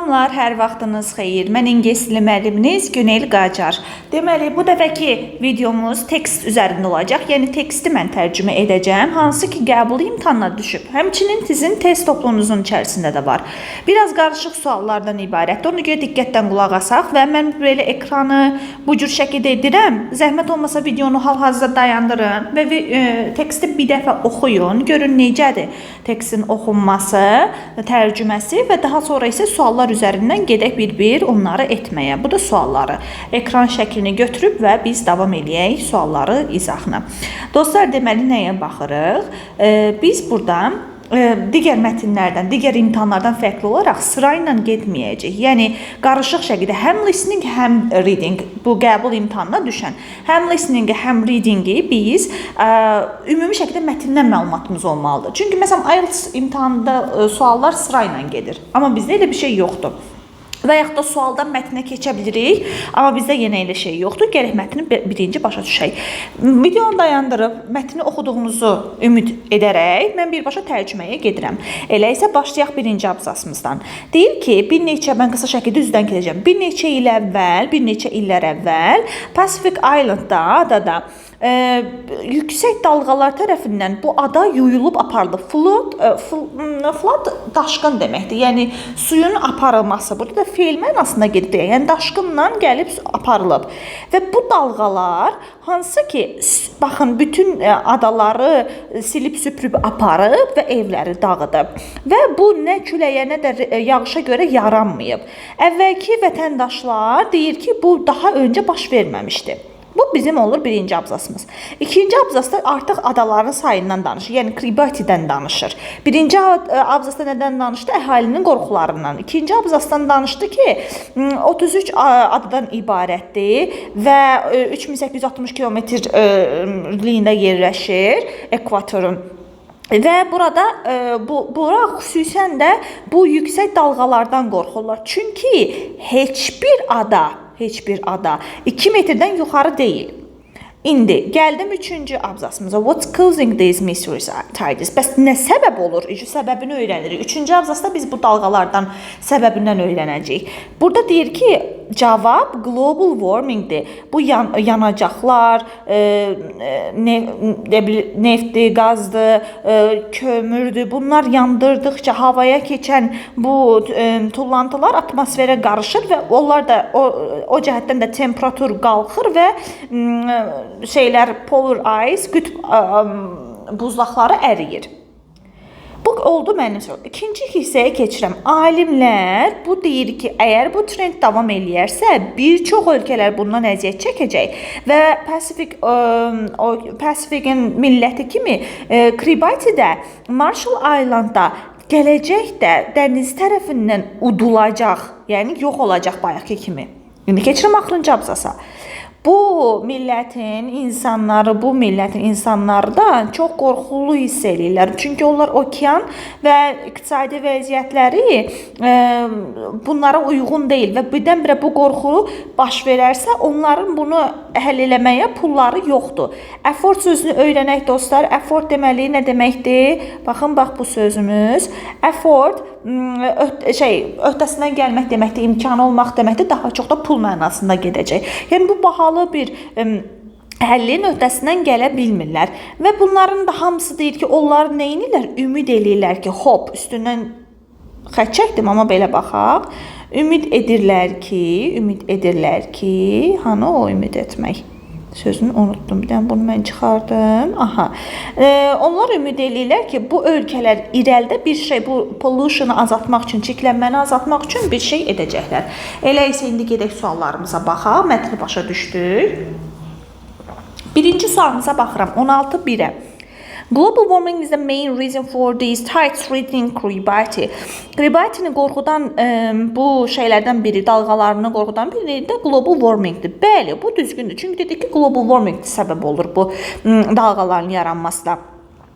Salamlar, hər vaxtınız xeyir. Mən ingilis dili müəlliminiz Günel Qacar. Deməli, bu dəfəki videomuz tekst üzərində olacaq. Yəni teksti mən tərcümə edəcəm, hansı ki qəbul imtahanına düşüb. Həmçinin sizin test toplunuzun içərisində də var. Biraz qarışıq suallardan ibarətdir. Ona görə diqqətdən qulaq asaq və mən belə ekranı bu cür şəkildə edirəm. Zəhmət olmasa videonu hal-hazırda dayandırın və teksti bir dəfə oxuyun. Görün necədir tekstin oxunması, tərcüməsi və daha sonra isə suallar üzərindən gedək bir-bir onları etməyə. Bu da sualları. Ekran şəklini götürüb və biz davam eləyək sualları izahına. Dostlar, deməli nəyə baxırıq? Biz burada digər mətnlərdən, digər imtahanlardan fərqli olaraq sırayla getməyəcək. Yəni, qarışıq şəkildə həm listening, həm reading, bu qəbul imtahanına düşən, həm listening, həm readingi biz ümumi şəkildə mətndən məlumatımız olmalıdır. Çünki, məsələn, IELTS imtahanında suallar sırayla gedir. Amma bizdə elə bir şey yoxdur. Və yaxud da sualdan mətnə keçə bilirik, amma bizdə yenə elə şey yoxdur. Gərək mətni birinci başa düşək. Videonu dayandırıb mətni oxuduğunuzu ümid edərək mən birbaşa tərcüməyə gedirəm. Elə isə başlayaq birinci abzasımızdan. Deyir ki, mən qısa şəkildə üzdən keçəcəm. Bir neçə illər əvvəl Pacific Islandda, adada yüksək dalğalar tərəfindən bu ada yuyulub aparılıb. Flood daşqın deməkdir. Yəni suyun aparılması. Burada da feil mənasında gedir. Yəni daşqınla gəlib aparılıb. Və bu dalğalar hansı ki, baxın, bütün adaları silib süpürüb aparıb və evləri dağıdıb. Və bu nə küləyə, nə də yağışa görə yaranmayıb. Əvvəlki vətəndaşlar deyir ki, bu daha öncə baş verməmişdi. Bu bizim olur birinci abzasımız. İkinci abzasda artıq adaların sayından danışır. Yəni Kiribati'dən danışır. Birinci abzasda nədən danışdı? Əhalinin qorxularından. İkinci abzasdan danışdı ki, 33 adadan ibarətdir və 3860 kilometrliyində yerləşir ekvatorun. Və burada bura xüsusən də bu yüksək dalğalardan qorxurlar. Çünki heç bir ada 2 metrdən yuxarı deyil. İndi gəldim üçüncü abzasımıza. What's causing these mystery tides? Bəs nə səbəb olur? Səbəbini öyrənirik. Üçüncü abzasda biz bu dalğalardan səbəbindən öyrənəcəyik. Burada deyir ki, cavab global warmingdir. Bu yanacaqlar, neftdir, qazdır, kömürdür. Bunlar yandırdıqca havaya keçən bu tullantılar atmosferə qarışır və onlar da o cəhətdən də temperatur qalxır və polar ice, qütb buzlaqları əriyir. Bu oldu mənim sorun. İkinci hissəyə keçirəm. Alimlər bu deyir ki, əgər bu trend davam eləyərsə, bir çox ölkələr bundan əziyyət çəkəcək və Pacific'in milləti kimi Kiribati'də, Marshall Islandda gələcəkdə dəniz tərəfindən udulacaq, yəni yox olacaq bayaqki kimi. İndi keçirəm axırıncı abzasa. Bu millətin insanları da çox qorxulu hiss edirlər. Çünki onlar okean və iqtisadi vəziyyətləri bunlara uyğun deyil və birdən-birə bu qorxu baş verərsə, onların bunu həll eləməyə pulları yoxdur. Effort sözünü öyrənək dostlar. Effort deməli nə deməkdir? Baxın, bax bu sözümüz. Effort öhdəsindən gəlmək deməkdir, imkanı olmaq deməkdir, daha çox da pul mənasında gedəcək. Yəni bu bahalı bir həllin öhdəsindən gələ bilmirlər. Və bunların da hamısı deyir ki, onlar nə edirlər? Ümid edirlər ki, üstündən xətt çəkdim, amma belə baxaq. Ümid edirlər ki, hanı o ümid etmək? Sözünü unutdum. Bir dənə bunu mən çıxardım. Onlar ümid edirlər ki, bu ölkələr irəlidə bir şey, bu pollution'u azaltmaq üçün, çirklənməni azaltmaq üçün bir şey edəcəklər. Elə isə indi gedək suallarımıza baxaq. Mətni başa düşdük. Birinci sualımıza baxıram. 16.1-ə. Global warming is the main reason for these tides threatening Kiribati. Kiribati'ni qorxudan bu şeylərdən biri, dalğalarını qorxudan biri də global warmingdir. Bəli, bu düzgündür. Çünki dedik ki, global warming səbəb olur bu dalğaların yaranmasına.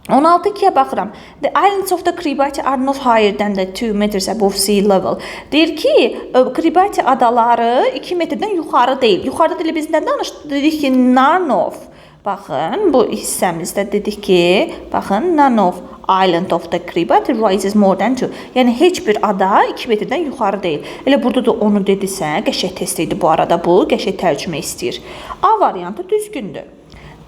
16.2-yə baxıram. The islands of the Kiribati are not higher than the 2 meters above sea level. Deyir ki, Kiribati adaları 2 metrdən yuxarı deyil. Yuxarıda dili biz nə danışdıq? Dedik ki, none of. Baxın, bu hissəmizdə dedik ki, baxın, none of island of the Kiribati rises more than 2. Yəni heç bir ada 2 metrdən yuxarı deyil. Elə burada da onu dedisə, qəşəng test idi bu arada bu, qəşəng tərcümə istəyir. A variantı düzgündür.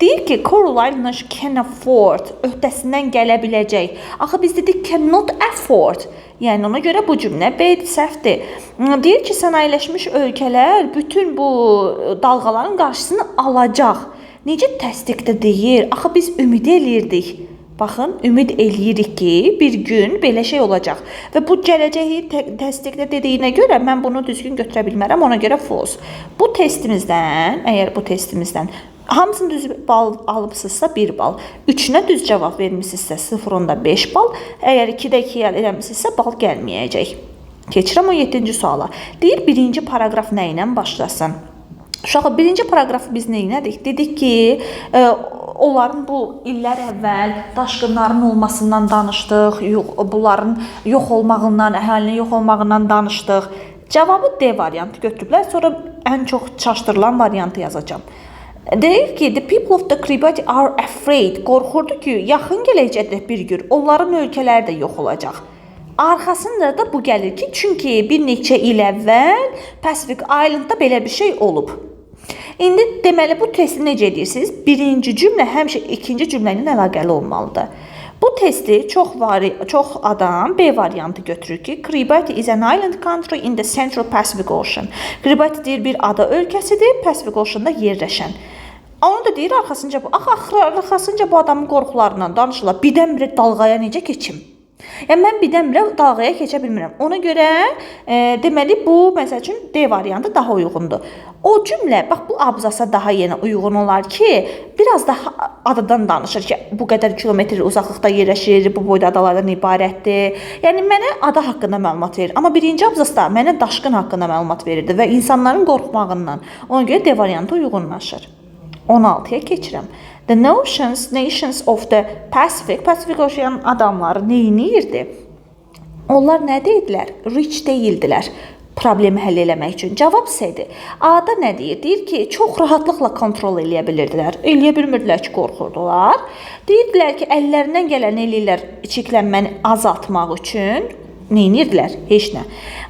Deyir ki, Coral Island can afford, öhdəsindən gələ biləcək. Axı biz dedik cannot afford. Yəni ona görə bu cümlə B səhvdir. Deyir ki, sənayeləşmiş ölkələr bütün bu dalğaların qarşısını alacaq. Necə təsdiqdə deyir? Axı biz ümid eləyirdik. Baxın, ümid eləyirik ki, bir gün belə şey olacaq. Və bu gələcəyi təsdiqdə dediyinə görə mən bunu düzgün götürə bilmərəm, ona görə false. Bu testimizdən, əgər bu testimizdən hamısını düz bal alıbsınızsa 1 bal, 3-ünə düz cavab vermişsinizsə 0-onda 5 bal, əgər 2-də 2 eləmişsinizsə bal gəlməyəcək. Keçirəm o 7-ci suala. Deyir, birinci paragraf nə ilə başlasın? Uşağı, birinci paragrafı biz nə elədik? Dedik ki, onların bu illər əvvəl daşqınların olmasından danışdıq, bunların yox olmağından, əhalinin yox olmağından danışdıq. Cavabı D variantı götürüblər, sonra ən çox çaşdırılan variantı yazacağım. Deyir ki, the people of the Kiribati are afraid. Qorxurdu ki, yaxın gələcəkdə bir gün onların ölkələri də yox olacaq. Arxasında da bu gəlir ki, çünki bir neçə il əvvəl Pacific Islandda belə bir şey olub. İndi deməli bu testi necə edirsiniz? Birinci cümlə həmişə ikinci cümlə ilə əlaqəli olmalıdır. Bu testi çox adam B variantı götürür ki, Kiribati is an island country in the Central Pacific Ocean. Kiribati deyir bir ada ölkəsidir, Pacific Ocean'da yerləşən. Onu da deyir arxasınca bu. Arxasınca bu adamın qorxularından danışırlar. Birdən-birə dalğaya necə keçim? Yəni mən birdən-birə dalğaya keçə bilmirəm. Ona görə deməli bu məsəl üçün D variantı daha uyğundur. O cümlə bax bu abzasa daha yenə uyğun olar ki, biraz daha adadan danışır ki, bu qədər kilometr uzaqlıqda yerləşir, bu boyda adalardan ibarətdir. Yəni mənə ada haqqında məlumat verir. Amma birinci abzasda mənə daşqın haqqında məlumat verirdi və insanların qorxmağından. Ona görə D variantı uyğunlaşır. 16-ya keçirəm. The nations of the Pacific Ocean adamları neyinirdi? Onlar nə deyildilər? Rich deyildilər. Problemi həll eləmək üçün. Cavab C-dir. A-da nə deyir? Deyir ki, çox rahatlıqla kontrol eləyə bilirdilər. Eləyə bilmirdilər ki, qorxurdular. Deyirdilər ki, əllərindən gələni eləyirlər çirklənməni azaltmaq üçün. Neyinirdilər? Heç nə.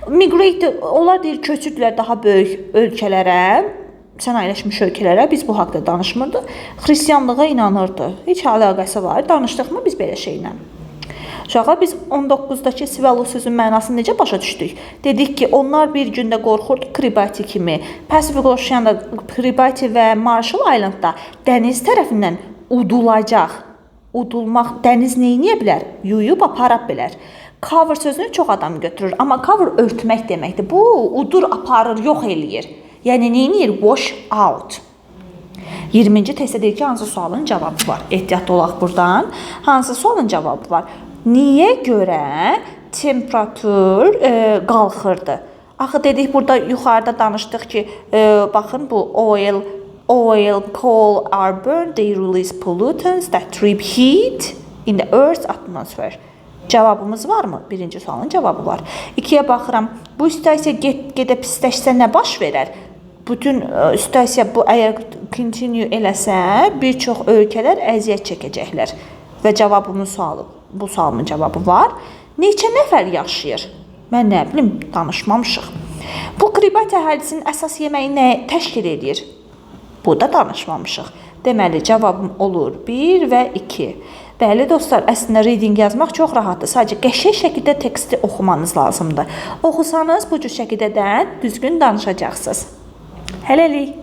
Migrate, onlar deyir, köçürdülər daha böyük ölkələrə. Sənayeləşmiş ölkələrə biz bu haqda danışmırdıq. Xristianlığa inanırdı. Heç əlaqəsi var. Danışdıq mı biz belə şeylə? Uşağa biz 19-dakı Sivalo sözün mənasını necə başa düşdük? Dedik ki, onlar bir gündə qorxurdu Kiribati kimi. Pacific Ocean'da Kiribati və Marshall Islandda dəniz tərəfindən udulacaq. Udulmaq, dəniz neyiniyə bilər? Yuyub apara bilər. Cover sözünü çox adam götürür. Amma cover örtmək deməkdir. Bu, udur, aparır, yox eləyir. Yəni neyinir? Wash out. 20-ci testdə deyir ki, hansı sualın cavabı var? Ehtiyatlı olaq buradan. Hansı sualın cavabı var? Niyə görə temperatur qalxırdı? Axı dedik, burada yuxarıda danışdıq ki, baxın bu oil, coal are burned, they release pollutants that trap heat in the earth's atmosphere. Cavabımız var mı? Birinci sualın cavabı var. 2-yə baxıram. Bu situasiya gedə pisləşsə nə baş verər? Bütün situasiya bu əgər continue eləsə, bir çox ölkələr əziyyət çəkəcəklər. Və cavabımın sualı, bu sualın cavabı var. Neçə nəfər yaşayır? Mən nə bilim, danışmamışıq. Bu Kiribati əhalisinin əsas yeməyi nə təşkil edir? Bu da danışmamışıq. Deməli, cavabım olur 1 və 2. Bəli dostlar, əslində reading yazmaq çox rahatdır. Sadəcə qəşəng şəkildə teksti oxumanız lazımdır. Oxusanız bu cür şəkildə də düzgün danışacaqsınız. Hələlik.